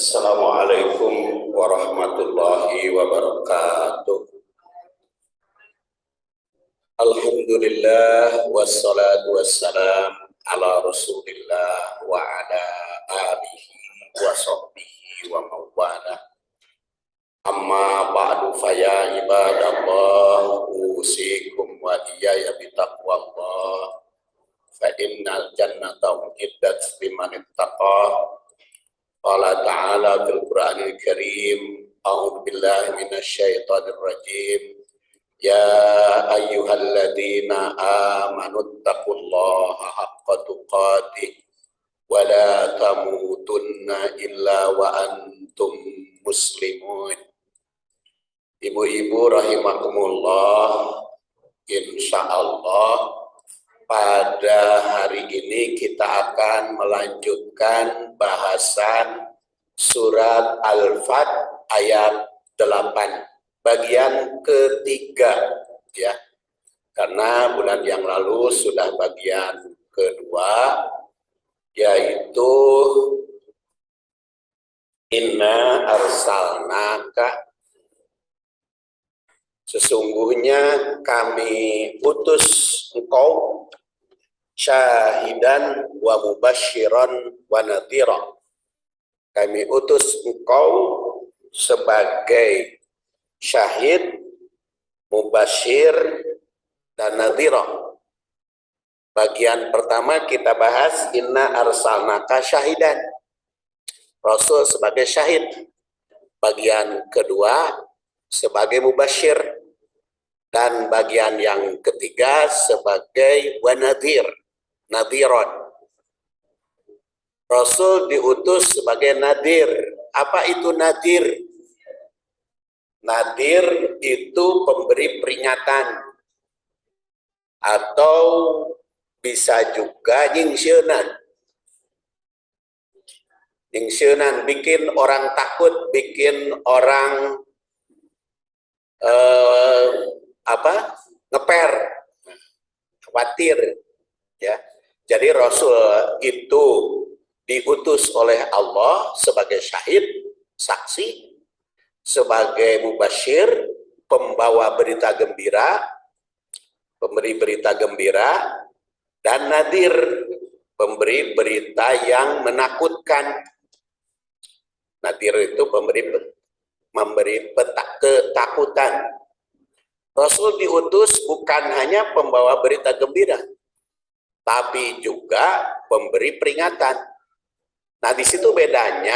Assalamualaikum warahmatullahi wabarakatuh. Alhamdulillah wassalatu wassalam ala Rasulillah wa ala alihi wa sahbihi wa mawala. Amma ba'du faya ibadallah usikum wa iyaya bitaqwallah fa innal jannata uiddat liman ittaqa. Qala ta'ala fil Qur'anil Karim, a'udzu billahi minasyaitonir rajim. Ya ayyuhalladzina amanu taqullaha haqqa tuqatih wa la tamutunna illa wa antum muslimun. Ibu-ibu rahimakumullah, insyaallah pada hari ini kita akan melanjutkan bahasan surat Al-Fat ayat 8 bagian ketiga ya. Karena bulan yang lalu sudah bagian kedua, yaitu inna arsalnaka, sesungguhnya kami utus engkau syahidan wa mubasyiran wa nadhira. Kami utus engkau sebagai syahid, mubasyir, dan nadhira. Bagian pertama kita bahas inna arsalnaka syahidan, Rasul sebagai syahid. Bagian kedua sebagai mubasyir, dan bagian yang ketiga sebagai wanadhir, nadhiron. Rasul diutus sebagai nadir. Apa itu nadir? Nadir itu pemberi peringatan, atau bisa juga nyingseunan. Nyingseunan, bikin orang takut, bikin orang ngeper, khawatir ya. Jadi Rasul itu diutus oleh Allah sebagai syahid, saksi, sebagai mubasyir, pembawa berita gembira, pemberi berita gembira, dan nadir, pemberi berita yang menakutkan. Nadir itu memberi ketakutan. Rasul diutus bukan hanya pembawa berita gembira, tapi juga pemberi peringatan. Nah, di situ bedanya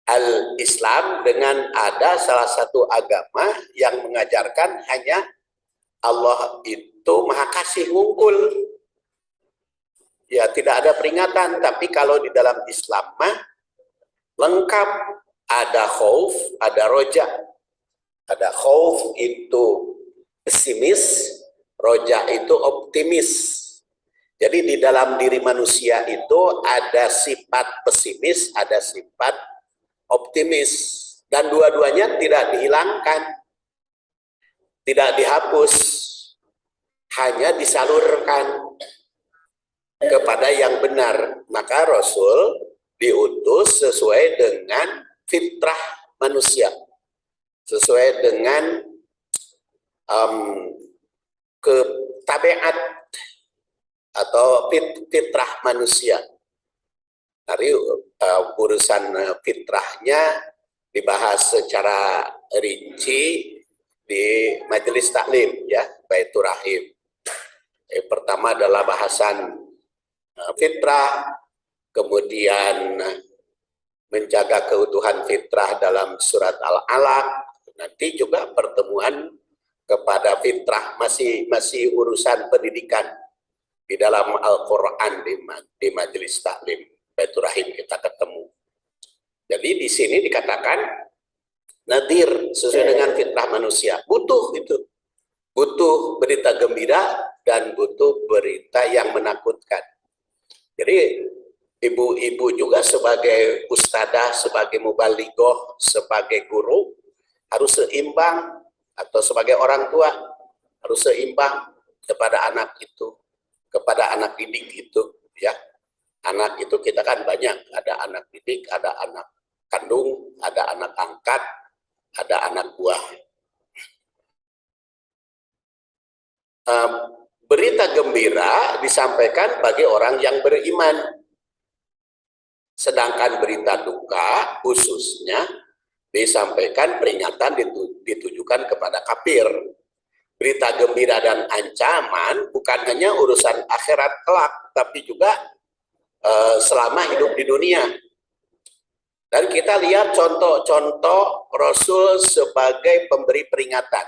al-Islam dengan ada salah satu agama yang mengajarkan hanya Allah itu maha kasih, wungkul. Ya, tidak ada peringatan, tapi kalau di dalam Islam mah lengkap. Ada khauf, ada roja. Ada khauf itu pesimis, roja itu optimis. Jadi di dalam diri manusia itu ada sifat pesimis, ada sifat optimis. Dan dua-duanya tidak dihilangkan, tidak dihapus, hanya disalurkan kepada yang benar. Maka Rasul diutus sesuai dengan fitrah manusia, sesuai dengan tabiat atau fitrah manusia. Dari urusan fitrahnya dibahas secara rinci di majelis taklim ya, Baitur Rahim. Pertama adalah bahasan fitrah, kemudian menjaga keutuhan fitrah dalam surat Al-Alaq. Nanti juga pertemuan kepada fitrah, masih urusan pendidikan di dalam Al-Quran di majelis taklim Baitur Rahim kita ketemu. Jadi di sini dikatakan nadir sesuai dengan fitrah manusia. Butuh itu, butuh berita gembira dan butuh berita yang menakutkan. Jadi ibu-ibu juga sebagai ustadzah, sebagai mubalighah, sebagai guru harus seimbang, atau sebagai orang tua harus seimbang kepada anak itu, kepada anak didik itu ya. Anak itu kita kan banyak, ada anak didik, ada anak kandung, ada anak angkat, ada anak buah. Berita gembira disampaikan bagi orang yang beriman, sedangkan berita duka khususnya disampaikan peringatan ditujukan kepada kafir. Berita gembira dan ancaman bukan hanya urusan akhirat kelak, tapi juga selama hidup di dunia. Dan kita lihat contoh-contoh Rasul sebagai pemberi peringatan.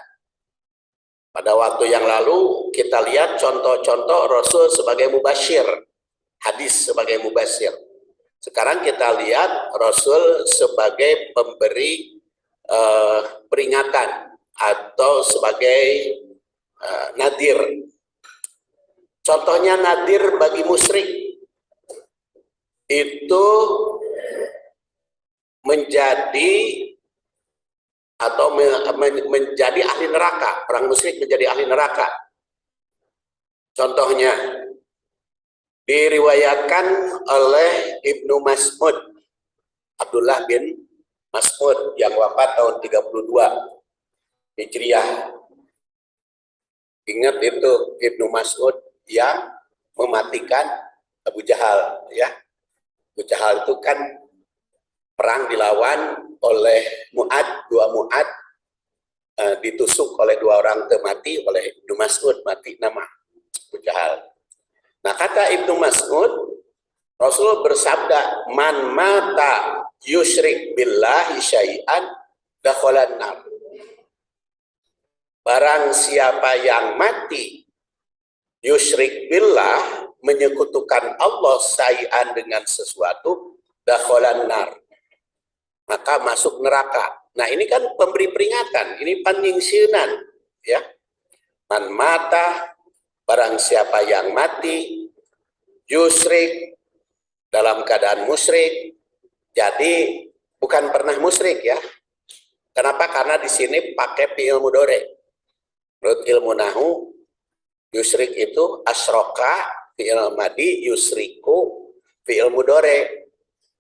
Pada waktu yang lalu kita lihat contoh-contoh Rasul sebagai mubasyir, hadis sebagai mubasyir. Sekarang kita lihat Rasul sebagai pemberi peringatan atau sebagai nadir. Contohnya nadir bagi musyrik itu menjadi atau menjadi ahli neraka. Orang musyrik menjadi ahli neraka. Contohnya diriwayatkan oleh Ibnu Mas'ud, Abdullah bin Mas'ud yang wafat tahun 32 Hijriah. Ingat itu Ibnu Mas'ud yang mematikan Abu Jahal, ya. Abu Jahal itu kan perang dilawan oleh dua Mu'ad, ditusuk oleh dua orang mati, oleh Ibnu Mas'ud, mati nama Abu Jahal. Nah, kata Ibnu Mas'ud, Rasul bersabda, man mata yusyrik billahi syai'an dakhalan nar. Barang siapa yang mati yusyrik billah, menyekutukan Allah syai'an dengan sesuatu, dakhalan nar, maka masuk neraka. Nah, ini kan pemberi peringatan, ini panningsieunan, ya. Man mata, barang siapa yang mati yusyrik, dalam keadaan musyrik. Jadi bukan pernah musyrik, ya. Kenapa? Karena di sini pakai fi'il mudhari. Menurut ilmu nahu, yusyrik itu asroka fi'il madi, yusriku fi'il mudhari.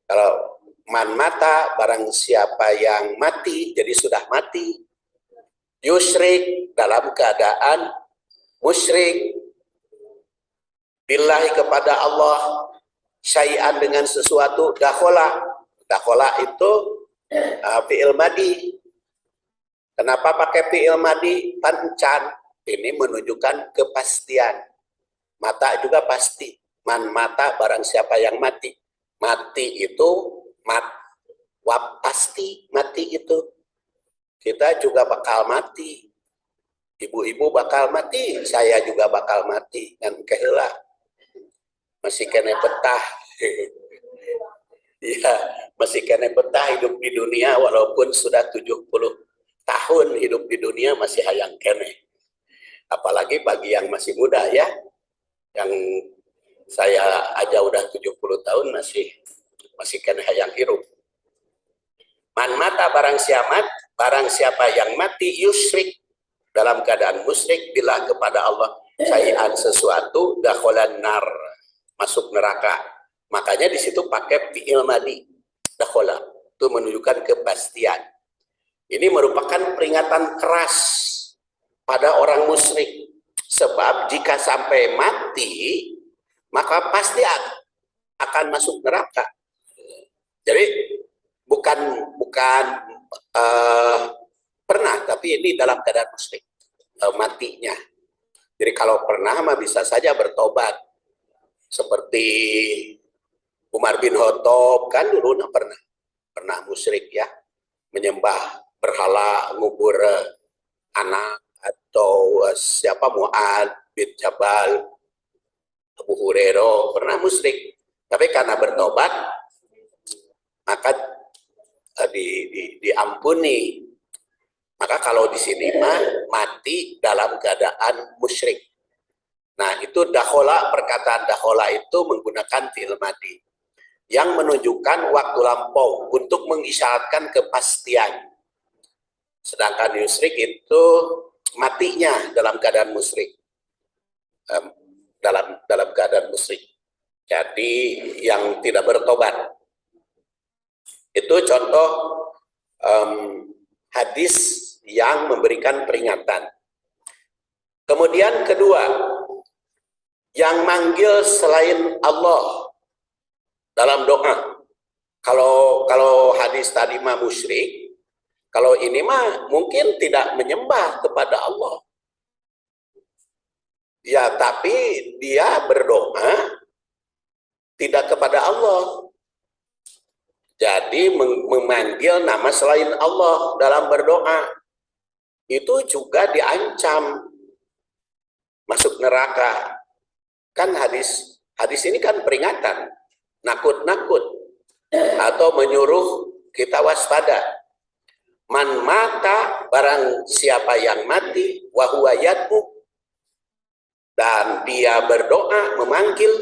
Kalau man mata, barang siapa yang mati, jadi sudah mati. Yusyrik, dalam keadaan musyrik billahi, kepada Allah, syai'an, dengan sesuatu, dakhola. Dakhola itu fi'il madi. Kenapa pakai fi'il madi? Pancan, ini menunjukkan kepastian. Mata juga pasti. Man mata, barang siapa yang mati. Mati itu pasti mati itu. Kita juga bakal mati. Ibu-ibu bakal mati, saya juga bakal mati. Dan keheula masih kena betah. Iya, masih kena betah hidup di dunia, walaupun sudah 70 tahun hidup di dunia masih hayang kene. Apalagi bagi yang masih muda, ya. Yang saya aja udah 70 tahun masih kena hayang hirup. Man mata, barang siapa yang mati yusyrik, dalam keadaan musyrik bila kepada Allah, syai'an, sesuatu, dakholan nar, masuk neraka. Makanya di situ pakai fi'il madi, dakhola, itu menunjukkan kepastian. Ini merupakan peringatan keras pada orang musyrik, sebab jika sampai mati maka pasti akan masuk neraka. Jadi bukan pernah, tapi ini dalam keadaan musyrik matinya. Jadi kalau pernah mah bisa saja bertobat, seperti Umar bin Khattab kan dulu pernah musyrik, ya, menyembah berhala, ngubur anak, atau siapa, Mu'ad bin Jabal, Abu Hurairah pernah musyrik, tapi karena bertobat maka diampuni. Maka kalau di sini mah mati dalam keadaan musyrik. Nah, itu dakhola, perkataan dakhola itu menggunakan fi'il madi yang menunjukkan waktu lampau untuk mengisyaratkan kepastian. Sedangkan yusyrik itu matinya dalam keadaan musyrik. Dalam keadaan musyrik. Jadi yang tidak bertobat. Itu contoh hadis yang memberikan peringatan. Kemudian kedua, yang manggil selain Allah dalam doa. Kalau hadis tadi mah musyrik, kalau ini mah mungkin tidak menyembah kepada Allah. Ya, tapi dia berdoa tidak kepada Allah. Jadi memanggil nama selain Allah dalam berdoa itu juga diancam masuk neraka. Kan hadis ini kan peringatan, nakut-nakut atau menyuruh kita waspada. Man mata, barang siapa yang mati, wa huwa yad'u, dan dia berdoa memanggil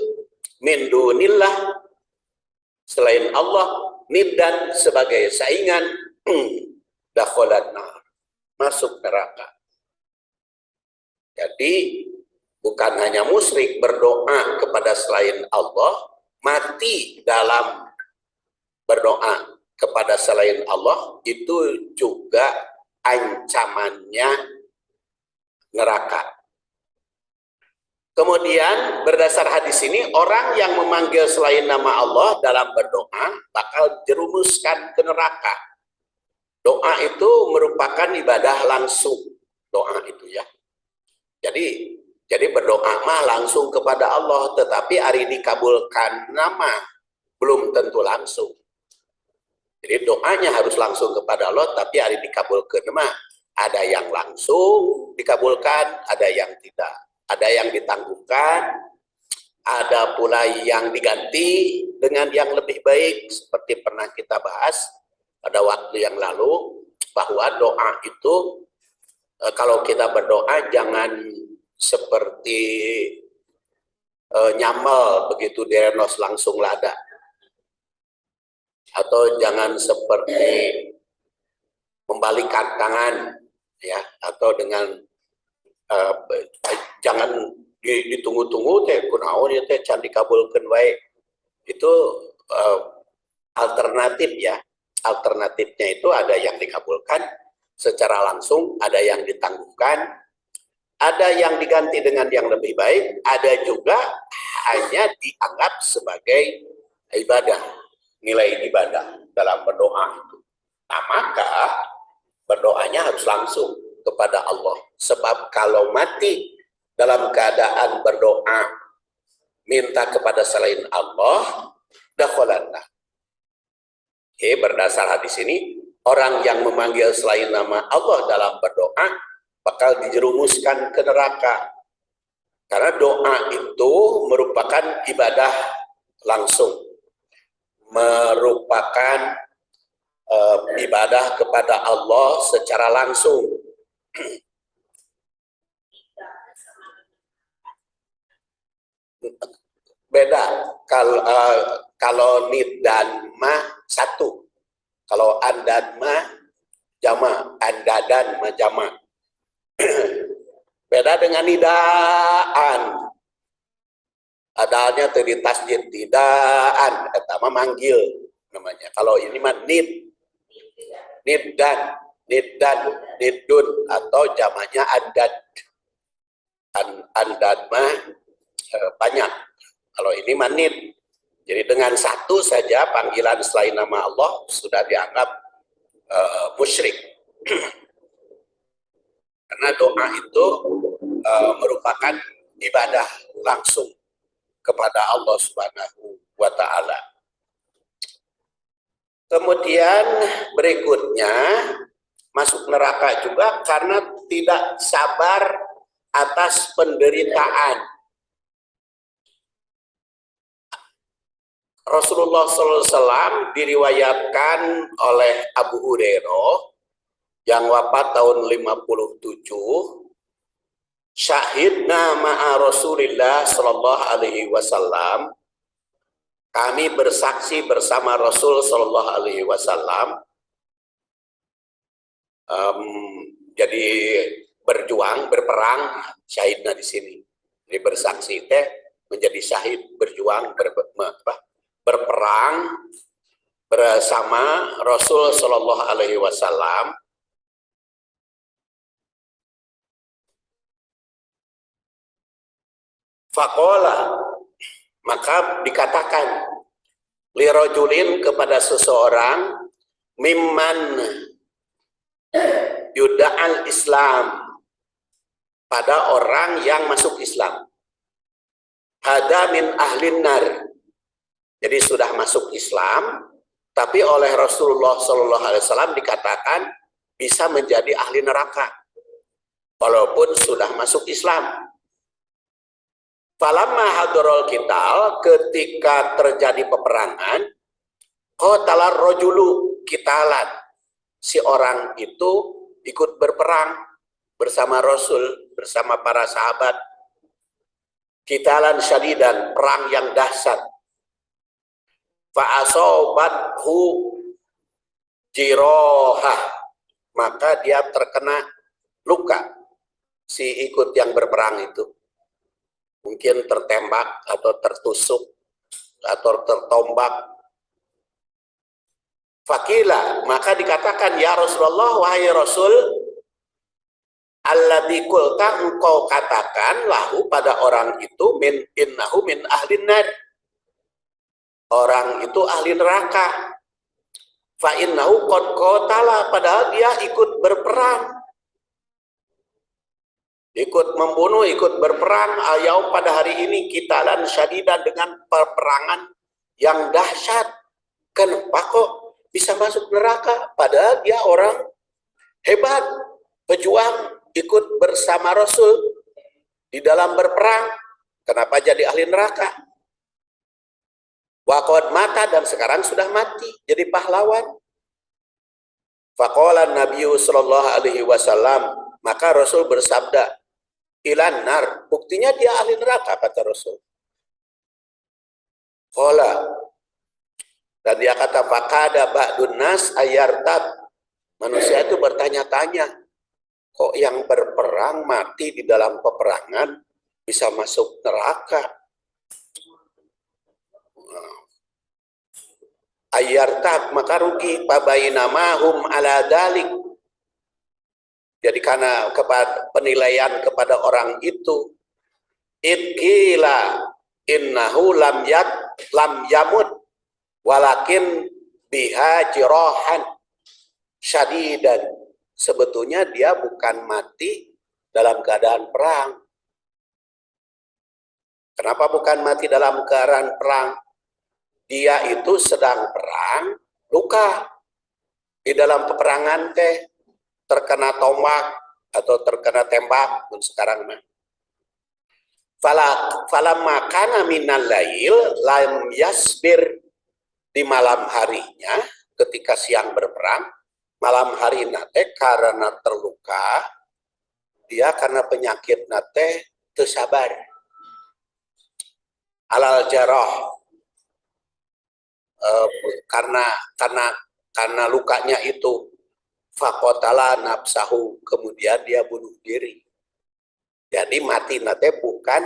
min dunillah, selain Allah, niddan, sebagai saingan, dakhalan nar, masuk neraka. Jadi bukan hanya musyrik berdoa kepada selain Allah, mati dalam berdoa kepada selain Allah, itu juga ancamannya neraka. Kemudian berdasar hadis ini, orang yang memanggil selain nama Allah dalam berdoa bakal jerumuskan ke neraka. Doa itu merupakan ibadah langsung, doa itu ya. Jadi berdoa mah langsung kepada Allah, tetapi hari dikabulkan nama belum tentu langsung. Jadi doanya harus langsung kepada Allah, tapi hari dikabulkan mah ada yang langsung dikabulkan, ada yang tidak. Ada yang ditanggungkan, ada pula yang diganti dengan yang lebih baik, seperti pernah kita bahas pada waktu yang lalu, bahwa doa itu kalau kita berdoa jangan seperti nyamal begitu direnos langsung lada, atau jangan seperti membalikan tangan ya, atau dengan jangan ditunggu-tunggu teh kunaon ya teh can dikabulkeun wae. Itu alternatif ya. Alternatifnya itu ada yang dikabulkan secara langsung, ada yang ditangguhkan, ada yang diganti dengan yang lebih baik, ada juga hanya dianggap sebagai ibadah, nilai ibadah dalam berdoa itu. Nah, maka berdoanya harus langsung kepada Allah. Sebab kalau mati dalam keadaan berdoa minta kepada selain Allah, dakhalan nar. Berdasar hadis ini, orang yang memanggil selain nama Allah dalam berdoa bakal dijerumuskan ke neraka. Karena doa itu merupakan ibadah langsung, merupakan ibadah kepada Allah secara langsung. Beda. Kalau niddan mah satu, kalau andad mah jama, andadan mah jama. Beda dengan nidaan. Adanya tadi tasjid nidaan, eta mah manggil namanya. Kalau ini mah niddan, niddun, atau jamanya andad. Andad mah banyak. Kalau ini manid. Jadi dengan satu saja panggilan selain nama Allah sudah dianggap musyrik. Karena doa itu merupakan ibadah langsung kepada Allah Subhanahu wa Ta'ala. Kemudian berikutnya masuk neraka juga karena tidak sabar atas penderitaan. Rasulullah SAW diriwayatkan oleh Abu Hurairah yang wafat tahun 57, syahidna ma'a Rasulillah sallallahu alaihi wasallam, kami bersaksi bersama Rasul sallallahu alaihi wasallam. Jadi berjuang, berperang, syahidna di sini. Jadi bersaksi teh menjadi syahid, berjuang, berperang bersama Rasul Shallallahu Alaihi Wasallam. Faqala, maka dikatakan lirojulin kepada seseorang mimman yuda'al Islam, pada orang yang masuk Islam. Hada min ahlin nar, jadi sudah masuk Islam, tapi oleh Rasulullah Shallallahu Alaihi Wasallam dikatakan bisa menjadi ahli neraka walaupun sudah masuk Islam. Falamma hadrol qital, ketika terjadi peperangan, qatalar rajulu qitalan, si orang itu ikut berperang bersama Rasul, bersama para sahabat. Qitalan syadidan, perang yang dahsyat. Fa asobathu jirohah, maka dia terkena luka, si ikut yang berperang itu. Mungkin tertembak atau tertusuk atau tertombak. Fakila, maka dikatakan, ya Rasulullah, wahai Rasul, alladzi qulta, engkau katakan lahu pada orang itu, min innahu min ahlin nar, orang itu ahli neraka. Fa innahu qad qatala, padahal dia ikut berperang, ikut membunuh, ikut berperang ayaum pada hari ini, qitalan syadidan, dengan peperangan yang dahsyat. Kenapa kok bisa masuk neraka? Padahal dia orang hebat, pejuang, ikut bersama Rasul di dalam berperang. Kenapa jadi ahli neraka? Waqad mata, dan sekarang sudah mati, jadi pahlawan. Faqala Nabi sallallahu alaihi wasallam, maka Rasul bersabda, ilan nar, buktinya dia ahli neraka, kata Rasul. Qala, dan dia kata, faqada ba'dun nas ayartab, manusia itu bertanya-tanya, kok yang berperang mati di dalam peperangan bisa masuk neraka? Ayartab, maka rugi, pabainamahum ala dalik, jadi karena penilaian kepada orang itu, idkila innahu lam yamut walakin biha jirohan syadidan, sebetulnya dia bukan mati dalam keadaan perang. Kenapa bukan mati dalam keadaan perang? Dia itu sedang perang, luka di dalam peperangan teh, terkena tombak atau terkena tembak pun sekarang mah. Falamma kana minal lail lam yasbir, di malam harinya ketika siang berperang, malam hari nate karena terluka, dia karena penyakit nate teu sabar. Alal jarah, karena lukanya itu, faqatala nafsahu, kemudian dia bunuh diri. Jadi mati nate bukan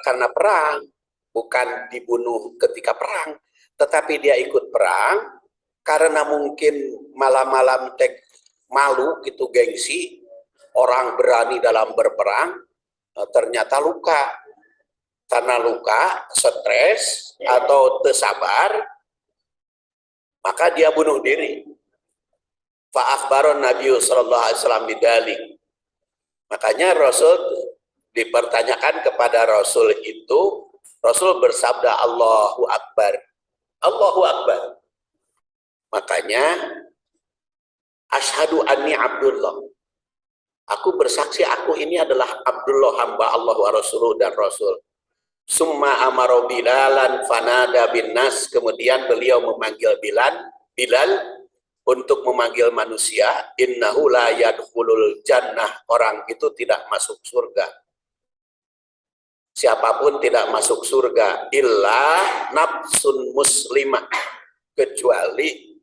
karena perang, bukan dibunuh ketika perang, tetapi dia ikut perang karena mungkin malam-malam tek malu gitu, gengsi, orang berani dalam berperang, ternyata luka. Karena luka, stres atau tersabar, maka dia bunuh diri. Fa akhbaron Nabi sallallahu alaihi wasallam bidalik. Makanya Rasul dipertanyakan kepada Rasul itu, Rasul bersabda Allahu Akbar. Allahu Akbar. Makanya asyhadu anni Abdullah. Aku bersaksi aku ini adalah Abdullah, hamba Allah wa Rasuluh, dan Rasul. Summa amaro Bilalan fanada bin nas, kemudian beliau memanggil Bilal untuk memanggil manusia, innahu la yadkhulul jannah, orang itu tidak masuk surga. Siapapun tidak masuk surga, illa nafsun muslimah, kecuali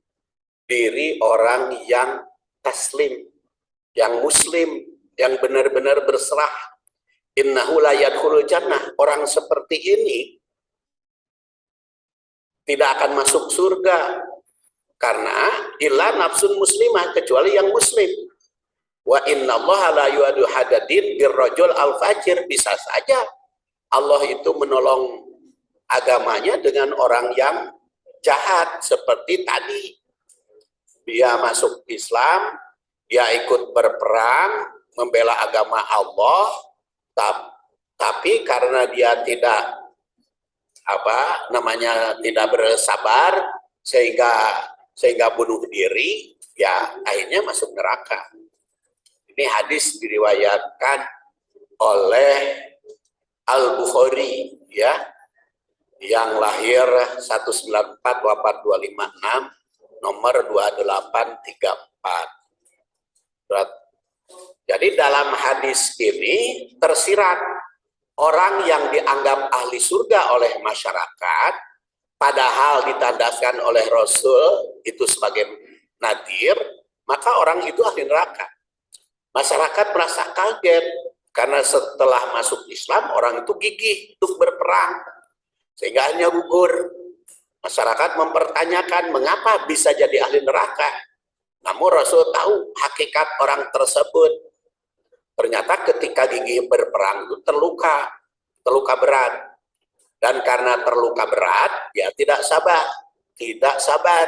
diri orang yang taslim, yang muslim, yang benar-benar berserah. Innahu la yadkhulul jannah, orang seperti ini tidak akan masuk surga karena illa nafsun muslimah, kecuali yang muslim. Wa inna Allah la yu'adu hadadin birrajul al-fajir. Bisa saja Allah itu menolong agamanya dengan orang yang jahat, seperti tadi dia masuk Islam, dia ikut berperang membela agama Allah, tapi karena dia tidak tidak bersabar sehingga bunuh diri, ya akhirnya masuk neraka. Ini hadis diriwayatkan oleh Al-Bukhari, ya, yang lahir 194 wafat 256, nomor 2834. Jadi dalam hadis ini tersirat orang yang dianggap ahli surga oleh masyarakat, padahal ditandaskan oleh Rasul itu sebagai nadir, maka orang itu ahli neraka. Masyarakat merasa kaget karena setelah masuk Islam orang itu gigih untuk berperang, sehingga hanya gugur. Masyarakat mempertanyakan mengapa bisa jadi ahli neraka. Namun Rasul tahu hakikat orang tersebut. Ternyata ketika gigih berperang itu terluka berat. Dan karena terluka berat, dia tidak sabar.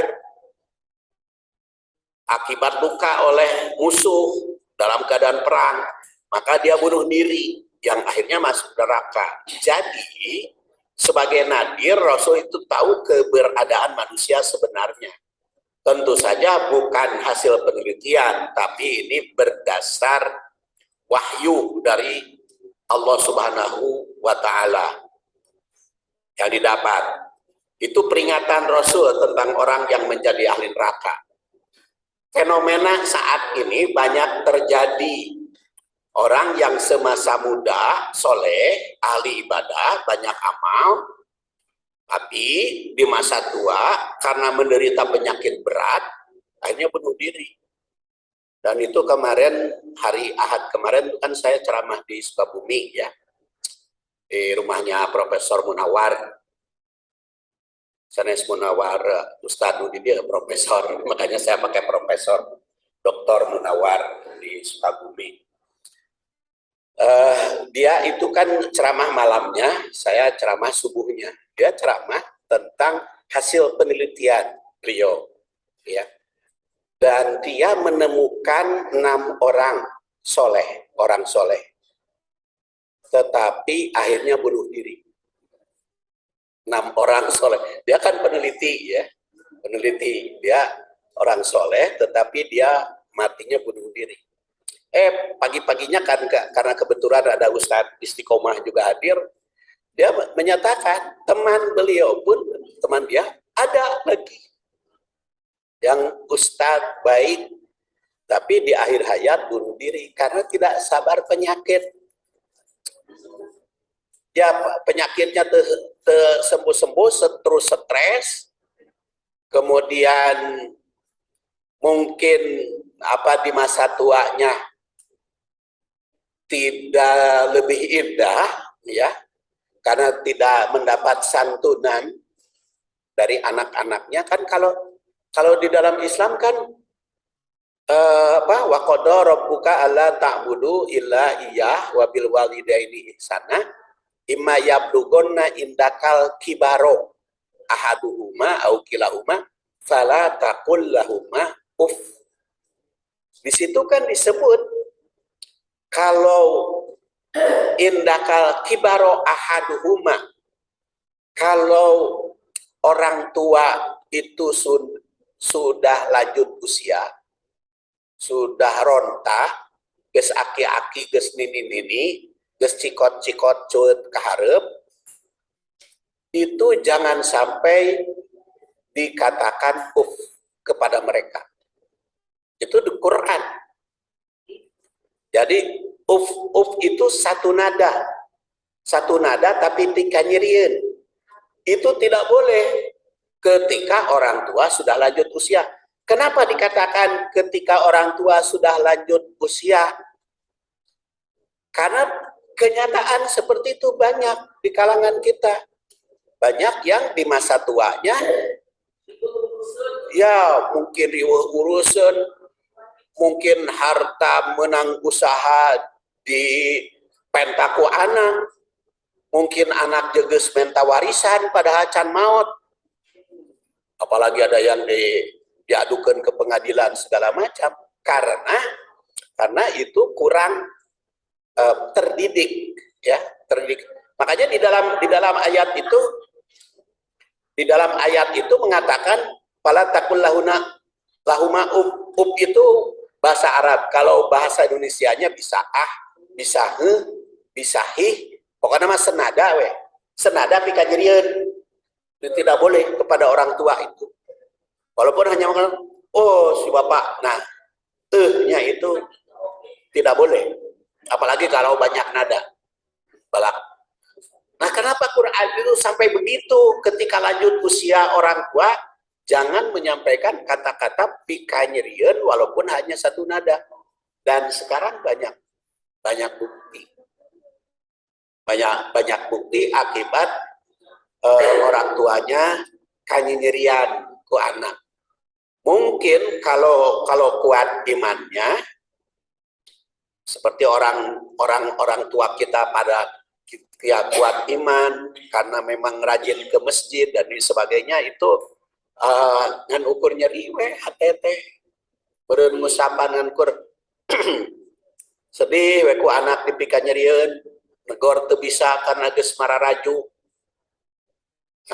Akibat luka oleh musuh dalam keadaan perang, maka dia bunuh diri, yang akhirnya masuk neraka. Jadi, sebagai nadir, Rasul itu tahu keberadaan manusia sebenarnya. Tentu saja bukan hasil penelitian, tapi ini berdasar wahyu dari Allah Subhanahu wa Ta'ala yang didapat. Itu peringatan Rasul tentang orang yang menjadi ahli neraka. Fenomena saat ini banyak terjadi. Orang yang semasa muda, soleh, ahli ibadah, banyak amal, tapi di masa tua karena menderita penyakit berat, akhirnya bunuh diri. Dan itu kemarin, hari Ahad kemarin kan saya ceramah di Sukabumi, ya, di rumahnya Profesor Munawar. Sanes Munawar, Ustadz Nudi dia profesor, makanya saya pakai Profesor Dr. Munawar di Sukabumi. Dia itu kan ceramah malamnya, saya ceramah subuhnya. Dia ceramah tentang hasil penelitian beliau, ya. Dan dia menemukan 6 orang soleh, tetapi akhirnya bunuh diri. 6 orang soleh. Dia kan peneliti, ya, dia orang soleh, tetapi dia matinya bunuh diri. Pagi-paginya kan karena kebetulan ada Ustadz Istiqomah juga hadir, dia menyatakan teman dia ada lagi yang Ustadz baik, tapi di akhir hayat bunuh diri karena tidak sabar penyakit. Ya, penyakitnya sembuh-sembuh, terus stres, kemudian mungkin di masa tuanya tidak lebih indah, ya, karena tidak mendapat santunan dari anak-anaknya. Kan kalau di dalam Islam kan wa qada rabbuka alla ta'budu illa iyyah wa bil walidaini ihsana imma yablughanna indakal kibaro ahaduhuma au kilahuma fala taqul lahuma uff. Di situ kan disebut kalau indakal kibaro ahaduhuma, kalau orang tua itu sudah lanjut usia, sudah ronta, geus aki-aki, geus nini-nini, geus cikot-cikot cut kaharep, itu jangan sampai dikatakan uff kepada mereka. Itu di Quran. Jadi uf itu satu nada tapi tika nyirieun. Itu tidak boleh ketika orang tua sudah lanjut usia. Kenapa dikatakan ketika orang tua sudah lanjut usia? Karena kenyataan seperti itu banyak di kalangan kita. banyak yang di masa tuanya ya mungkin urusan, mungkin harta menang usaha di pentaku anak, mungkin anak jeges menta warisan pada can maut, apalagi ada yang diadukan ke pengadilan segala macam karena itu kurang terdidik, ya, terdidik. Makanya di dalam ayat itu mengatakan pala takul lahuma itu bahasa Arab. Kalau bahasa Indonesianya bisa bisa bisa pokoknya mah senada senada pika nyerieun. Tidak boleh kepada orang tua itu. Walaupun hanya mengatakan oh si bapak, nah nya itu tidak boleh. Apalagi kalau banyak nada. Balak. Nah, kenapa Quran itu sampai begitu ketika lanjut usia orang tua jangan menyampaikan kata-kata pika nyerieun walaupun hanya satu nada. Dan sekarang banyak bukti. Banyak bukti akibat orang tuanya kanyerian ku anak. Mungkin kalau kuat imannya seperti orang tua kita pada ya kuat iman karena memang rajin ke masjid dan sebagainya itu ngan ukur nyeri hatete beureun ngusapan ngan ukur sedih we ku anak dipika nyerieun negor teu bisa karena geus mararaju.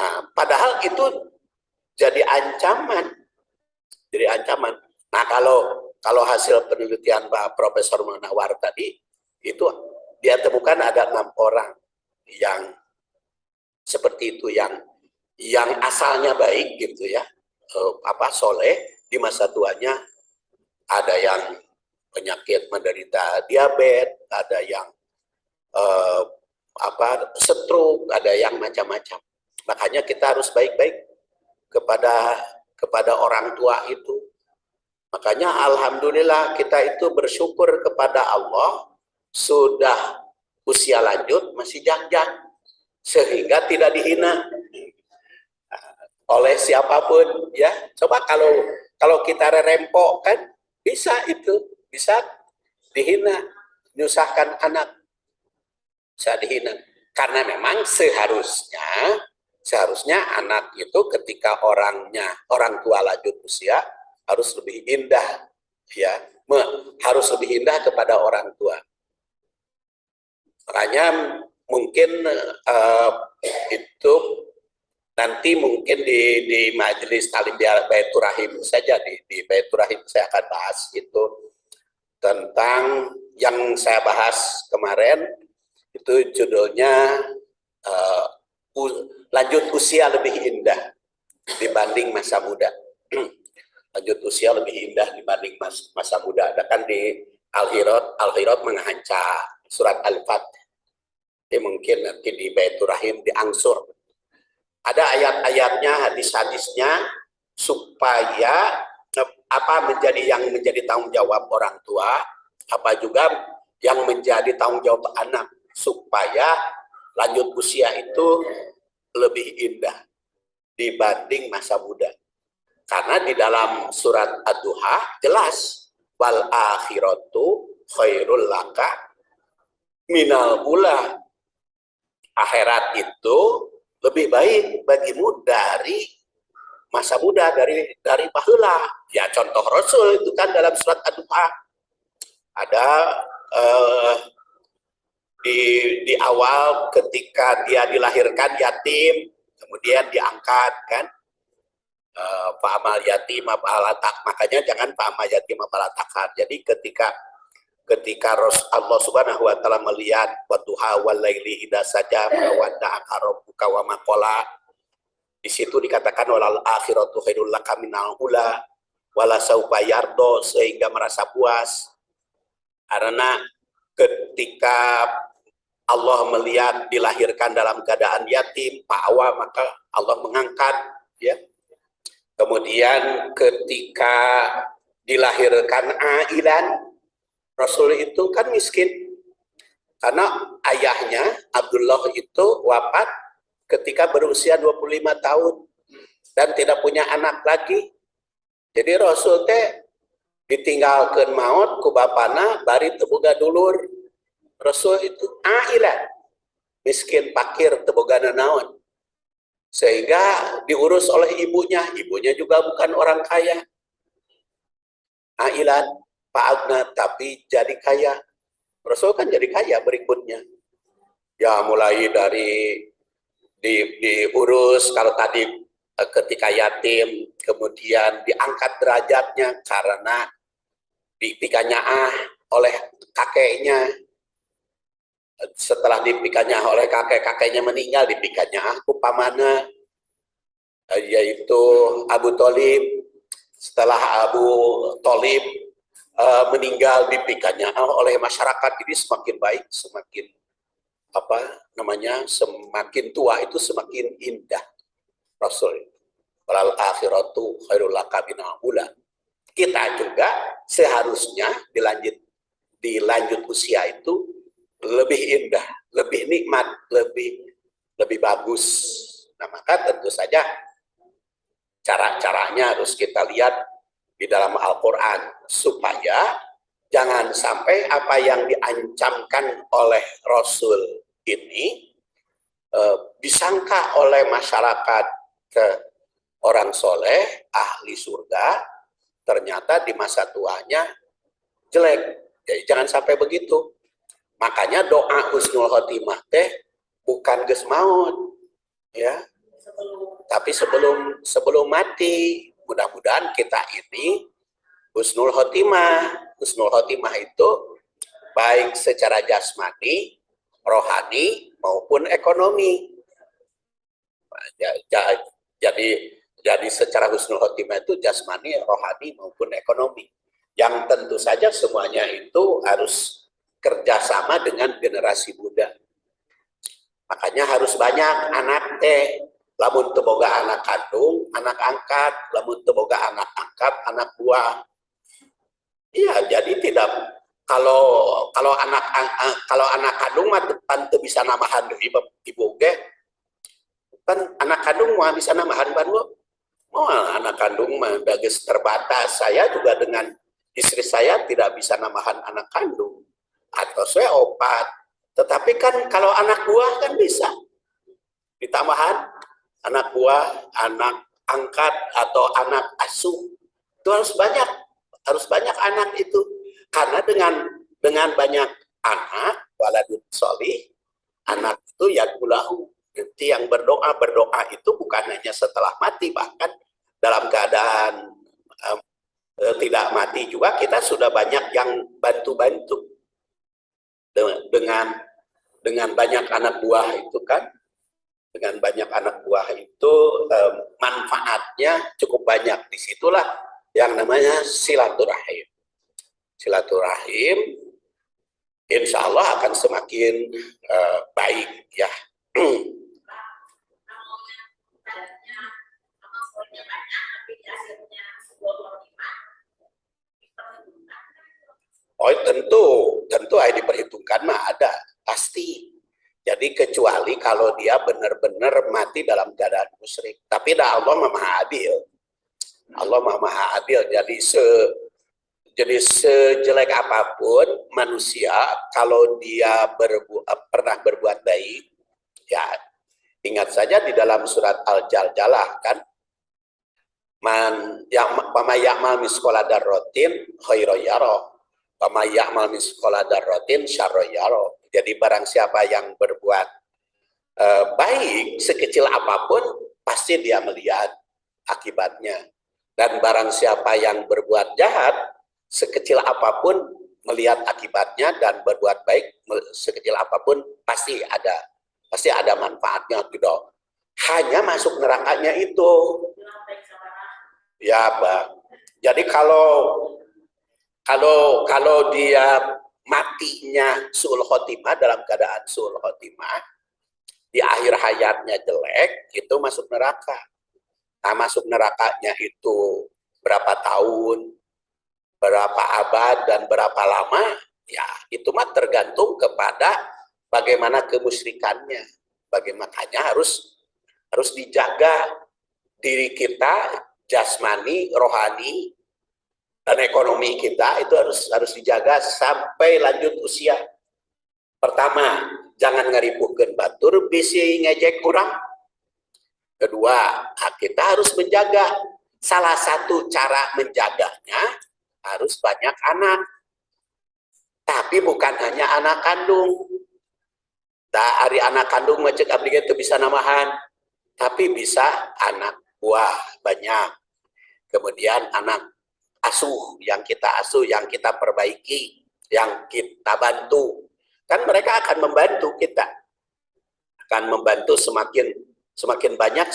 Nah, padahal itu jadi ancaman. Nah, kalau hasil penelitian Pak Profesor Munawar tadi itu dia temukan ada 6 orang yang seperti itu, yang asalnya baik gitu ya, soleh, di masa tuanya ada yang penyakit menderita diabetes, ada yang stroke, ada yang macam-macam. Makanya kita harus baik-baik kepada orang tua itu. Makanya alhamdulillah kita itu bersyukur kepada Allah sudah usia lanjut masih jangjang sehingga tidak dihina oleh siapapun ya. Coba kalau kita rempok kan bisa dihina, menyusahkan anak, bisa dihina karena memang seharusnya anak itu ketika orang tua lanjut usia harus lebih indah ya, harus lebih indah kepada orang tua. Makanya mungkin itu nanti mungkin di majelis talim Baitur Rahim saja, di Baitur Rahim saya akan bahas itu tentang yang saya bahas kemarin itu judulnya lanjut usia lebih indah dibanding masa muda. Lanjut usia lebih indah dibanding masa muda. Ada kan di Al-Hirat mengahanca surat Al-Fatih. Mungkin nanti di Baitur Rahim diangsur. Ada ayat-ayatnya, hadis-hadisnya supaya yang menjadi tanggung jawab orang tua, apa juga yang menjadi tanggung jawab anak supaya lanjut usia itu lebih indah dibanding masa muda. Karena di dalam surat Ad-Duha jelas wal akhiratu khairul laka minal ula. Akhirat itu lebih baik bagimu dari masa muda, dari baheula. Ya contoh Rasul itu kan dalam surat Ad-Duha ada di awal ketika dia dilahirkan yatim, kemudian diangkat kan, fa'amal yatim apalatak, makanya jangan fa'amal yatim apalatak. Jadi ketika Allah Subhanahu wa taala melihat wadduha wal laili idza saja wadda'a rabbuka wa maqala, di situ dikatakan walal akhiratu khairul laka minal ula wala saufa yardo, sehingga merasa puas. Karena ketika Allah melihat dilahirkan dalam keadaan yatim, pa'awa, maka Allah mengangkat ya. Kemudian ketika dilahirkan ailan, Rasul itu kan miskin karena ayahnya Abdullah itu wafat ketika berusia 25 tahun dan tidak punya anak lagi. Jadi Rasul teh ditinggalkan maut ku bapana bari teu boga dulur. Rasul itu ailan, miskin fakir teu boga naon. Sehingga diurus oleh ibunya. Ibunya juga bukan orang kaya. Ailan, Pak Agna, tapi jadi kaya. Rasul kan jadi kaya berikutnya. Ya mulai dari diurus, kalau tadi ketika yatim, kemudian diangkat derajatnya karena dipikanyah oleh kakeknya. Setelah dipikanyah oleh kakeknya meninggal, dipikanyah ku pamana, yaitu Abu Thalib. Setelah Abu Thalib meninggal, dipikanyah oleh masyarakat. Ini semakin baik, semakin semakin tua itu semakin indah. Rasul walal akhiratu khairul laka minal ula. Kita juga seharusnya dilanjut usia itu lebih indah, lebih nikmat, lebih bagus. Nah, maka tentu saja cara-caranya harus kita lihat di dalam Al-Qur'an supaya jangan sampai apa yang diancamkan oleh Rasul ini disangka oleh masyarakat ke orang soleh, ahli surga, ternyata di masa tuanya jelek. Jadi jangan sampai begitu. Makanya doa husnul khotimah teh bukan geus maut, ya, tapi sebelum mati. Mudah-mudahan kita ini husnul khotimah. Husnul khotimah itu baik secara jasmani, rohani maupun ekonomi. Jadi secara husnul khotimah itu jasmani, rohani maupun ekonomi. Yang tentu saja semuanya itu harus kerjasama dengan generasi muda. Makanya harus banyak anak teh. Lamun teu boga anak kandung, anak angkat. Lamun teu boga anak angkat, anak buah. Iya, jadi tidak, kalau anak kandung mah depan teu bisa namahan ibu ge. Kan anak kandung mah bisa namahan bantu. Oh, anak kandung mah geus terbatas. Saya juga dengan istri saya tidak bisa namahan anak kandung. Atau saya opat. Tetapi kan kalau anak buah kan bisa ditambahan anak buah, anak angkat atau anak asuh. Itu harus banyak anak itu. Karena dengan banyak anak, waladun sholih, anak itu ya gulahu. Nanti yang berdoa itu bukan hanya setelah mati, bahkan dalam keadaan tidak mati juga kita sudah banyak yang bantu-bantu. Dengan banyak anak buah itu kan, dengan banyak anak buah itu manfaatnya cukup banyak. Disitulah yang namanya silaturahim. Silaturahim insya Allah akan semakin baik ya. Oh tentu yang diperhitungkan mah ada pasti. Jadi kecuali kalau dia benar-benar mati dalam keadaan musyrik. Tapi Allah maha adil. Allah maha adil. Jadi sejelek apapun manusia, kalau dia pernah berbuat baik, ya ingat saja di dalam surat Al-Jaljalah kan, man ya'mal misqala dzarratin khairan yarah. Wa ya'mal misqala dzarratin syarran yarah. Jadi barang siapa yang berbuat baik sekecil apapun pasti dia melihat akibatnya. Dan barang siapa yang berbuat jahat sekecil apapun melihat akibatnya, dan berbuat baik sekecil apapun pasti ada manfaatnya, tidak hanya masuk nerakanya itu. Ya, Bang. Jadi kalau dia matinya su'ul khotimah, dalam keadaan su'ul khotimah, di akhir hayatnya jelek, itu masuk neraka. Nah, masuk nerakanya itu berapa tahun, berapa abad, dan berapa lama, ya itu mah tergantung kepada bagaimana kemusyrikannya. Makanya harus harus dijaga diri kita, jasmani, rohani, dan ekonomi kita itu harus dijaga sampai lanjut usia. Pertama, jangan ngaripuhkeun batur bisi ngejek kurang. Kedua, kita harus menjaga. Salah satu cara menjaganya harus banyak anak. Tapi bukan hanya anak kandung. Da ari anak kandung macet abdi itu bisa namahan, tapi bisa anak buah banyak. Kemudian anak asuh, yang kita perbaiki, yang kita bantu. Kan mereka akan membantu kita. Akan membantu semakin banyak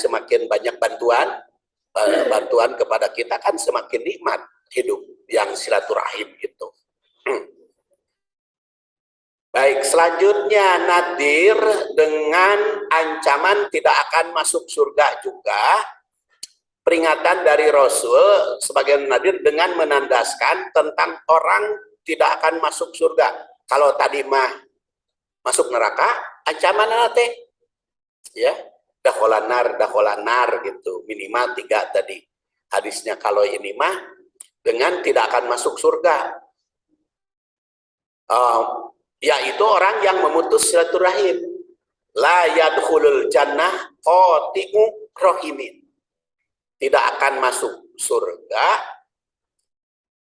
bantuan kepada kita, kan semakin nikmat hidup yang silaturahim gitu. Baik, selanjutnya nadir dengan ancaman tidak akan masuk surga juga. Peringatan dari Rasul sebagai nadir dengan menandaskan tentang orang tidak akan masuk surga. Kalau tadi mah masuk neraka, ancaman nate ya, dakholanar gitu, minimal 3 tadi hadisnya. Kalau ini mah dengan tidak akan masuk surga, yaitu orang yang memutus silaturahim. La yadkhulul jannah qati'u rahimin. Tidak akan masuk surga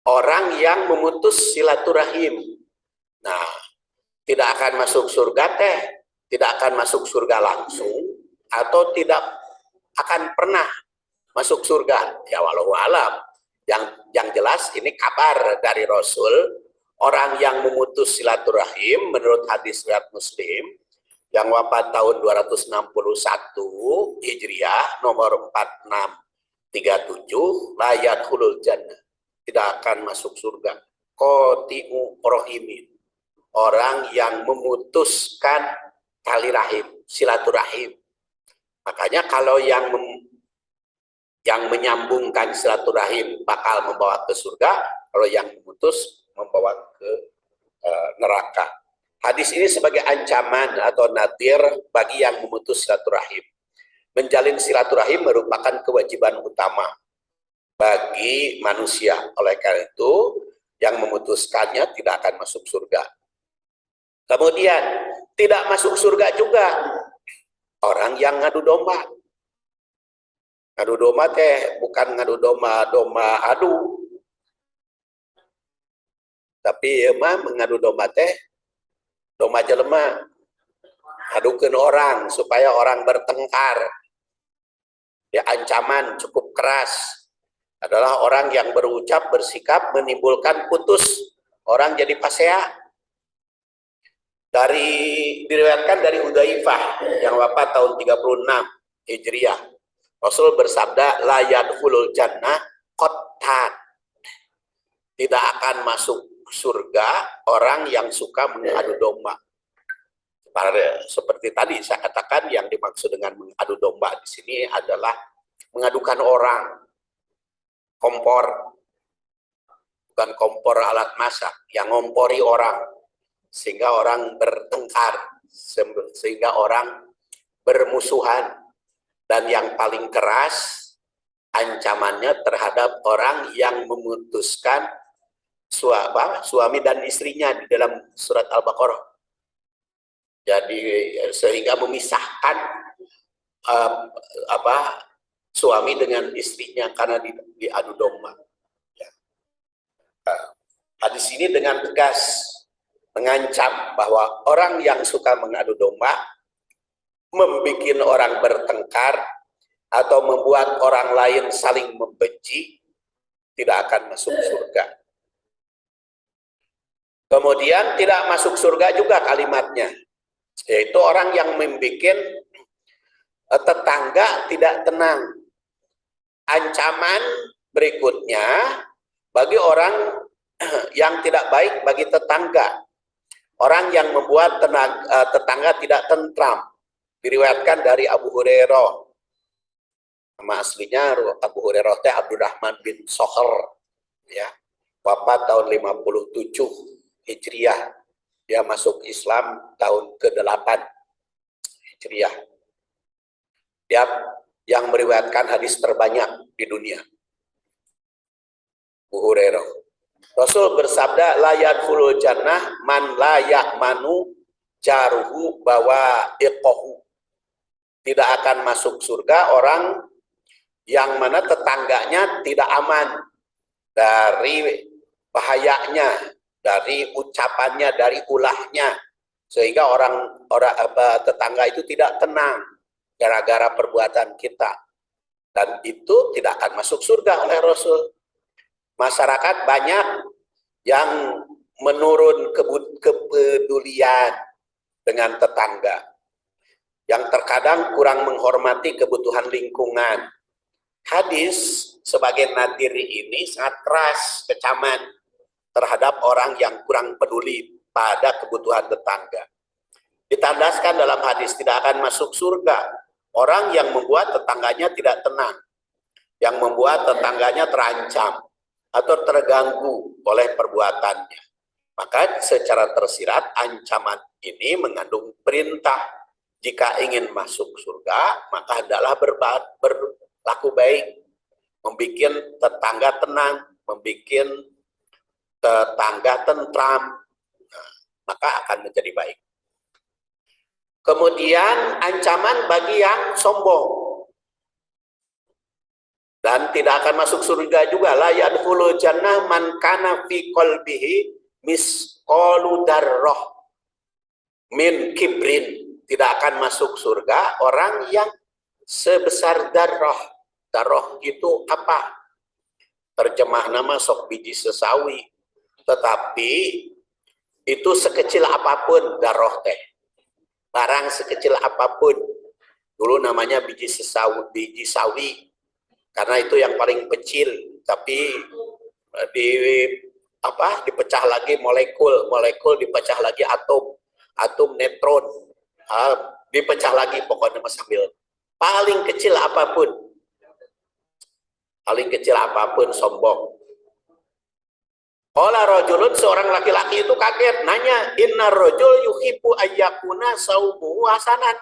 orang yang memutus silaturahim. Nah, tidak akan masuk surga tidak akan masuk surga langsung atau tidak akan pernah masuk surga. Ya walau alam. Yang jelas ini kabar dari Rasul. Orang yang memutus silaturahim menurut hadis riwayat Muslim yang wafat tahun 261 Hijriah nomor 4637, layat hulul jannah, tidak akan masuk surga. Qati'u rahimin, orang yang memutuskan tali rahim, silaturahim. Makanya kalau yang menyambungkan silaturahim bakal membawa ke surga, kalau yang memutus membawa ke neraka. Hadis ini sebagai ancaman atau nadir bagi yang memutus silaturahim. Menjalin silaturahim merupakan kewajiban utama bagi manusia. Oleh karena itu, yang memutuskannya tidak akan masuk surga. Kemudian, tidak masuk surga juga orang yang ngadu domba. Ngadu domba bukan ngadu domba adu. Tapi emang mengadu domba domba jelema, adukeun orang supaya orang bertengkar. Ya, ancaman cukup keras adalah orang yang berucap, bersikap menimbulkan putus orang jadi pasea. Diriwayatkan dari Hudzaifah yang wafat tahun 36 Hijriah. Rasul bersabda, la yadkhulul jannah qattat. Tidak akan masuk surga orang yang suka mengadu domba. Seperti tadi saya katakan, yang dimaksud dengan mengadu domba di sini adalah mengadukan orang, kompor, bukan kompor alat masak, yang ngompori orang sehingga orang bertengkar, sehingga orang bermusuhan. Dan yang paling keras ancamannya terhadap orang yang memutuskan suami dan istrinya di dalam surat Al-Baqarah. Jadi sehingga memisahkan suami dengan istrinya karena diadu domba. Ya. Hadis ini dengan tegas mengancam bahwa orang yang suka mengadu domba, membuat orang bertengkar atau membuat orang lain saling membenci, tidak akan masuk surga. Kemudian tidak masuk surga juga kalimatnya, yaitu orang yang membuat tetangga tidak tenang. Ancaman berikutnya bagi orang yang tidak baik bagi tetangga, orang yang membuat tetangga tidak tentram. Diriwayatkan dari Abu Hurairah, nama aslinya Abu Hurairah Abdurrahman bin Soher, ya, wafat tahun 57 Hijriah. Dia masuk Islam tahun ke-8 Hijriah. Ya, yang meriwayatkan hadis terbanyak di dunia. Abu Hurairah. Rasul bersabda, la yadkhulul jannah man la ya'manu jaruhu bawa iqahu. Tidak akan masuk surga orang yang mana tetangganya tidak aman dari bahayanya, dari ucapannya, dari ulahnya, sehingga orang tetangga itu tidak tenang gara-gara perbuatan kita, dan itu tidak akan masuk surga oleh Rasul. Masyarakat banyak yang menurun kepedulian dengan tetangga, yang terkadang kurang menghormati kebutuhan lingkungan. Hadis sebagai nadiri ini sangat keras kecaman terhadap orang yang kurang peduli pada kebutuhan tetangga. Ditandaskan dalam hadis tidak akan masuk surga orang yang membuat tetangganya tidak tenang, yang membuat tetangganya terancam atau terganggu oleh perbuatannya. Maka secara tersirat ancaman ini mengandung perintah. Jika ingin masuk surga, maka hendaklah berlaku baik, membuat tetangga tenang, membuat tetangga tentram, maka akan menjadi baik. Kemudian ancaman bagi yang sombong dan tidak akan masuk surga juga, la yadkhulul jannah man kana fi qalbihi misqalu darrah min kibrin. Tidak akan masuk surga orang yang sebesar darrah. Darrah itu apa? Terjemah nama sok biji sesawi, tetapi itu sekecil apapun darrah teh. Barang sekecil apapun. Dulu namanya biji sesawi, biji sawi, karena itu yang paling kecil, tapi dipecah lagi molekul dipecah lagi atom neutron, dipecah lagi, pokoknya sambil paling kecil apapun sombong. Qala rajulun, seorang laki-laki itu kaget nanya, inna rajul yuhibbu ayyakuna saubuhu hasanan.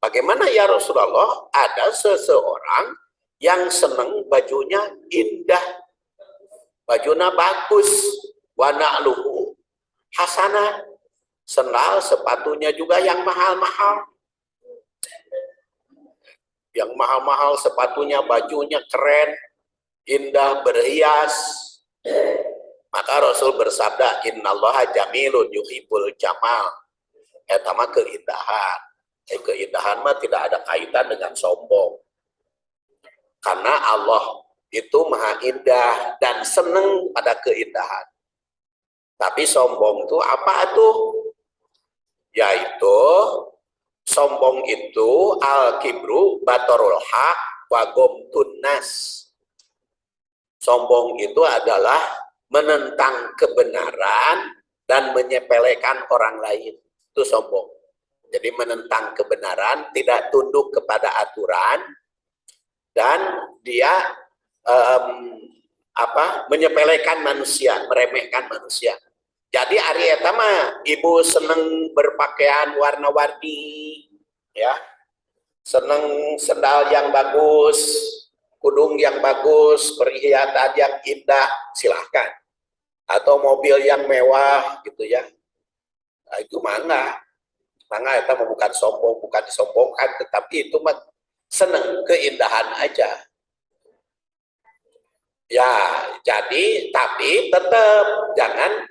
Bagaimana ya Rasulullah, ada seseorang yang senang bajunya indah, bajunya bagus, wa na'luhu hasanah, sendal sepatunya juga yang mahal-mahal. Yang mahal-mahal sepatunya, bajunya keren, indah, berhias. Maka Rasul bersabda, innallaha jamilun yuhibbul jamal. Eta mah keindahan. Keindahan mah tidak ada kaitan dengan sombong. Karena Allah itu maha indah dan senang pada keindahan. Tapi sombong itu apa tuh? Yaitu sombong itu al-kibru batorul haq wa gomtun nas. Sombong itu adalah menentang kebenaran dan menyepelekan orang lain. Itu sombong. Jadi menentang kebenaran, tidak tunduk kepada aturan, dan dia menyepelekan manusia, meremehkan manusia. Jadi ari eta mah ibu seneng berpakaian warna-warni, ya, seneng sendal yang bagus, kudung yang bagus, perhiasan yang indah, silahkan. Atau mobil yang mewah gitu ya. Nah, itu mangga itu bukan sombong, bukan disombongkan, tetapi itu mah seneng keindahan aja. Ya, jadi tapi tetap jangan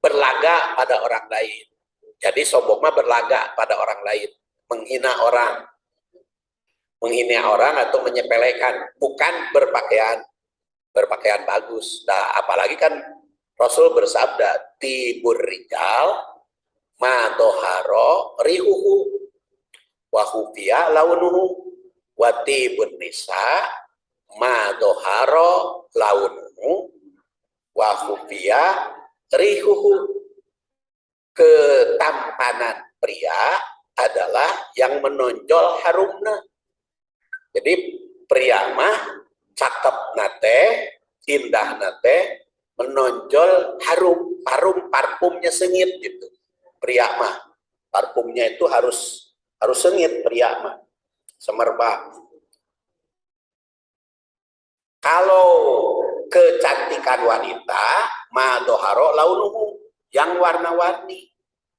berlaga pada orang lain. Jadi sombong mah berlaga pada orang lain, menghina orang atau menyepelekan, bukan berpakaian bagus. Nah, apalagi kan Rasul bersabda, tibur rijal ma doharo rihuhu wa hufiya launuhu wa tibun nisa ma doharo launuhu wa hufiya rihuhu. Ketampanan pria adalah yang menonjol harumna. Jadi pria mah cakep nate, indah nate, menonjol harum parfumnya sengit gitu. Pria mah parfumnya itu harus sengit pria mah. semerbak. Kalau kecantikan wanita, madoharo launuhu, yang warna-warni.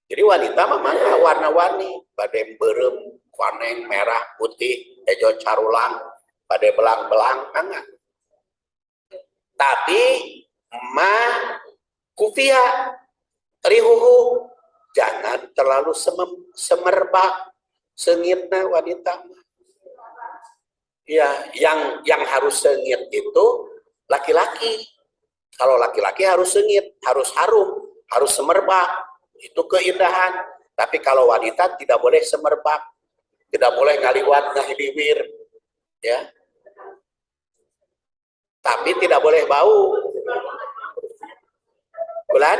Jadi wanita mana warna-warni, badai berem, kuning, merah, putih, hijau carulang, badai belang-belang, enggak. Tapi ma kufia rihuhu, jangan terlalu semerbak, sengitna wanita. Ya, yang harus sengit itu laki-laki. Kalau laki-laki harus sengit, harus harum, harus semerbak. Itu keindahan. Tapi kalau wanita tidak boleh semerbak, tidak boleh ngaliwat ngahidiwir, ya. Tapi tidak boleh bau. Bulan?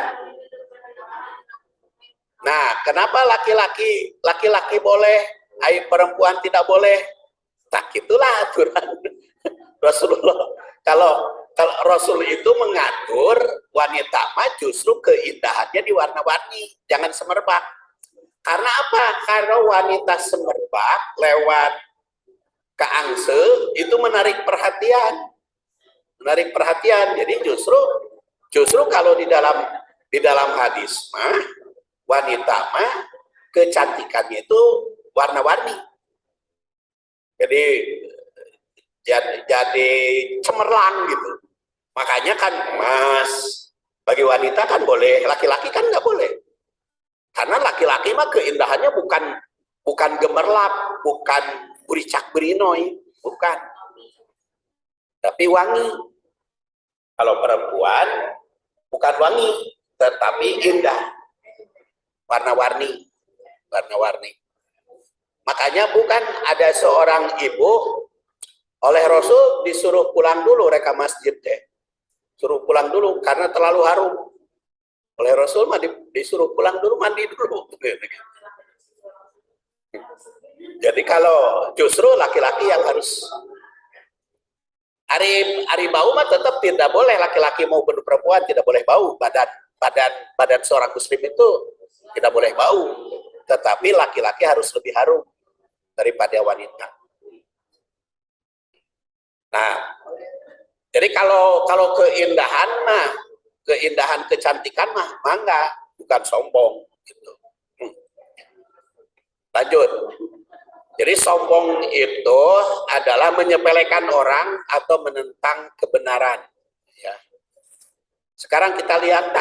Nah, kenapa laki-laki boleh, perempuan tidak boleh? Tak itulah aturan Rasulullah. Kalau Rasul itu mengatur wanita mah justru keindahannya diwarna-warni, jangan semerbak. Karena apa? Karena wanita semerbak lewat keangse itu menarik perhatian. Menarik perhatian. Jadi justru kalau di dalam hadis mah wanita mah kecantikannya itu warna-warni. Jadi cemerlang gitu. Makanya kan emas bagi wanita kan boleh, laki-laki kan nggak boleh. Karena laki-laki mah keindahannya bukan gemerlap, bukan buricak berinoy, bukan. Tapi wangi. Kalau perempuan bukan wangi, tetapi indah. Warna-warni. Warna-warni. Makanya bukan ada seorang ibu oleh Rasul disuruh pulang dulu reka masjid deh. Suruh pulang dulu karena terlalu harum. Oleh Rasul mah disuruh pulang dulu, mandi dulu. Jadi kalau justru laki-laki yang harus hari bau mah tetap tidak boleh, laki-laki maupun perempuan tidak boleh bau. Badan seorang muslim itu tidak boleh bau. Tetapi laki-laki harus lebih harum daripada wanita. Nah, jadi kalau keindahan mah, keindahan kecantikan mah enggak, bukan sombong gitu. Lanjut. Jadi sombong itu adalah menyepelekan orang atau menentang kebenaran. Ya. Sekarang kita lihat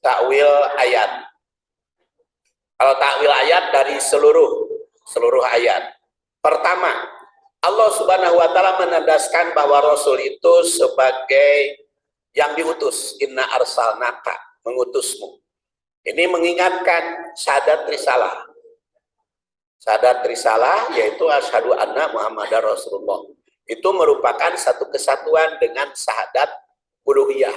takwil ayat. Kalau takwil ayat dari seluruh ayat. Pertama, Allah Subhanahu wa taala menandaskan bahwa Rasul itu sebagai yang diutus, inna arsalnaka, mengutusmu. Ini mengingatkan syahadat risalah. Syahadat risalah yaitu asyhadu anna Muhammadar Rasulullah. Itu merupakan satu kesatuan dengan syahadat uluhiyah.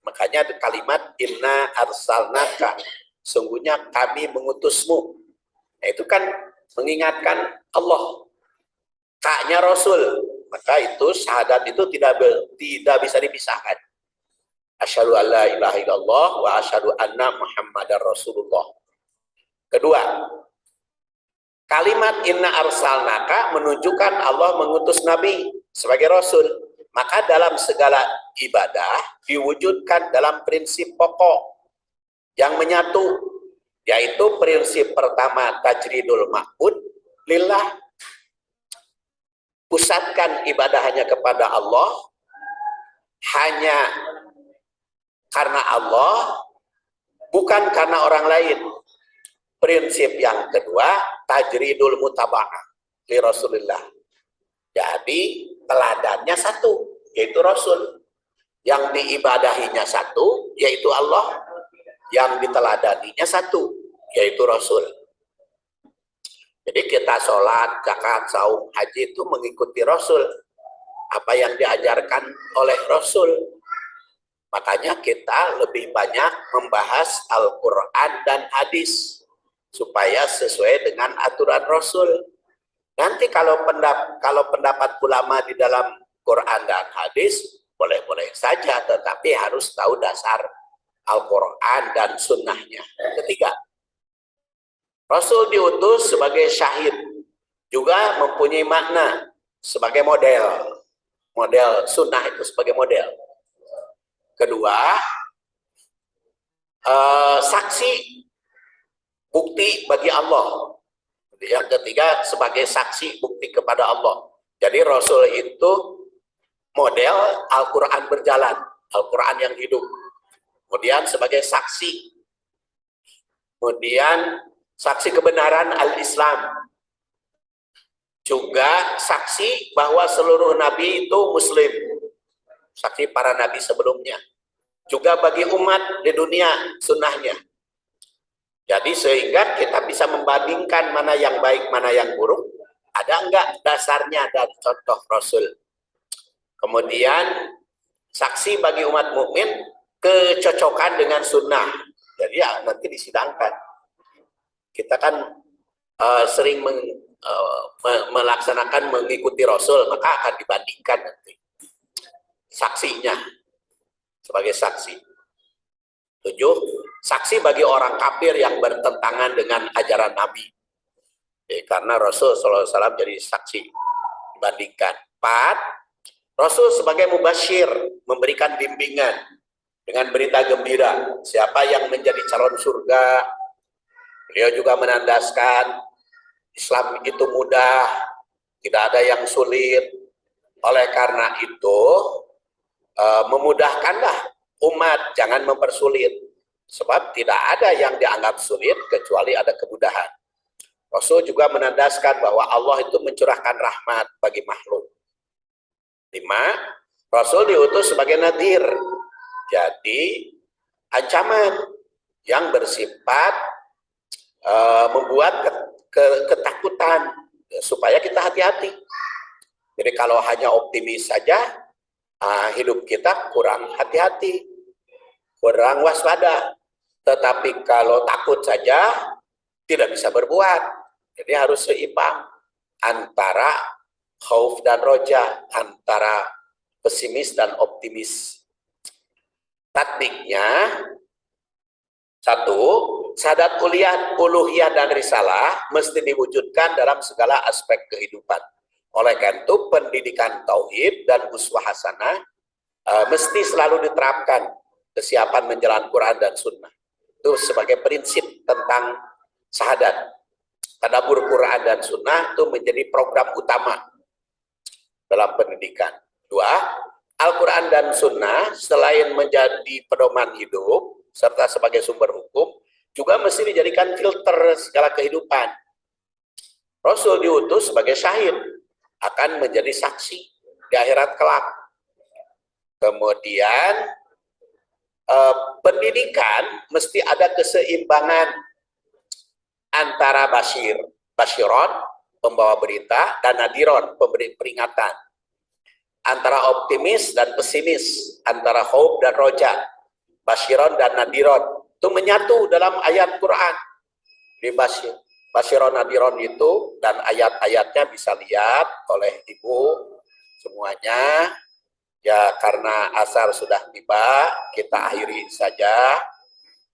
Makanya kalimat inna arsalnaka, sungguhnya kami mengutusmu. Nah, itu kan mengingatkan Allah. Kaknya Rasul, maka itu syahadat itu tidak bisa dipisahkan. Asyhadu alla ilaha illallah wa asyhadu anna Muhammadar Rasulullah. Kedua, kalimat inna arsalnaka menunjukkan Allah mengutus Nabi sebagai Rasul. Maka dalam segala ibadah diwujudkan dalam prinsip pokok yang menyatu, yaitu prinsip pertama tajridul ma'bud lillah. Pusatkan ibadah hanya kepada Allah, hanya karena Allah, bukan karena orang lain. Prinsip yang kedua, tajridul mutaba'ah li Rasulillah. Jadi teladannya satu, yaitu Rasul. Yang diibadahinya satu, yaitu Allah. Yang diteladaninya satu, yaitu Rasul. Jadi kita sholat, zakat, saum, haji itu mengikuti Rasul. Apa yang diajarkan oleh Rasul. Makanya kita lebih banyak membahas Al-Quran dan hadis. Supaya sesuai dengan aturan Rasul. Nanti kalau pendapat ulama di dalam Quran dan hadis, boleh-boleh saja. Tetapi harus tahu dasar Al-Quran dan sunnahnya. Ketiga, Rasul diutus sebagai syahid. juga mempunyai makna sebagai model sunnah itu sebagai model. Kedua, saksi bukti bagi Allah. Yang ketiga, sebagai saksi bukti kepada Allah. Jadi Rasul itu model Al-Quran berjalan, Al-Quran yang hidup. Kemudian sebagai saksi, kemudian saksi kebenaran Al-Islam, juga saksi bahwa seluruh nabi itu muslim, saksi para nabi sebelumnya, juga bagi umat di dunia sunnahnya. Jadi sehingga kita bisa membandingkan mana yang baik, mana yang buruk, ada enggak dasarnya dan contoh Rasul. Kemudian saksi bagi umat mukmin kecocokan dengan sunnah. Jadi ya nanti disidangkan. Kita kan sering melaksanakan mengikuti Rasul, maka akan dibandingkan nanti saksinya sebagai saksi. 7. Saksi bagi orang kafir yang bertentangan dengan ajaran Nabi. Karena Rasul SAW jadi saksi dibandingkan. 4. Rasul sebagai mubasyir, memberikan bimbingan dengan berita gembira. Siapa yang menjadi calon surga, beliau juga menandaskan Islam itu mudah, tidak ada yang sulit. Oleh karena itu, memudahkanlah umat, jangan mempersulit. Sebab tidak ada yang dianggap sulit kecuali ada kemudahan. Rasul juga menandaskan bahwa Allah itu mencurahkan rahmat bagi makhluk. 5. Rasul diutus sebagai nadhir. Jadi, ancaman yang bersifat membuat ketakutan supaya kita hati-hati. Jadi kalau hanya optimis saja, hidup kita kurang hati-hati, kurang waspada. Tetapi kalau takut saja tidak bisa berbuat. Jadi harus seimbang antara khauf dan roja, antara pesimis dan optimis. Tatbiknya, 1. Syahadat uluhiyah dan risalah mesti diwujudkan dalam segala aspek kehidupan. Oleh karena itu, pendidikan tauhid dan uswah hasanah mesti selalu diterapkan, kesiapan menjalankan Quran dan Sunnah. Itu sebagai prinsip tentang syahadat. Tadabbur Quran dan Sunnah itu menjadi program utama dalam pendidikan. 2. Al-Quran dan Sunnah selain menjadi pedoman hidup serta sebagai sumber hukum, juga mesti dijadikan filter segala kehidupan. Rasul diutus sebagai syahid, akan menjadi saksi di akhirat kelak. Kemudian pendidikan mesti ada keseimbangan antara basyiron, pembawa berita, dan nadiron, pemberi peringatan. Antara optimis dan pesimis, antara khauf dan roja, basyiron dan nadiron, itu menyatu dalam ayat Quran. Di basyiron nadiron itu, dan ayat-ayatnya bisa lihat oleh ibu semuanya. Ya, karena asar sudah tiba, kita akhiri saja.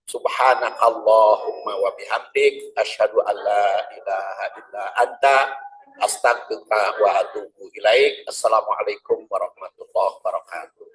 Subhanakallahumma wa bihamdik, asyhadu an la ilaha illa anta, astaghfiruka wa atubu ilaik. Assalamualaikum warahmatullahi wabarakatuh.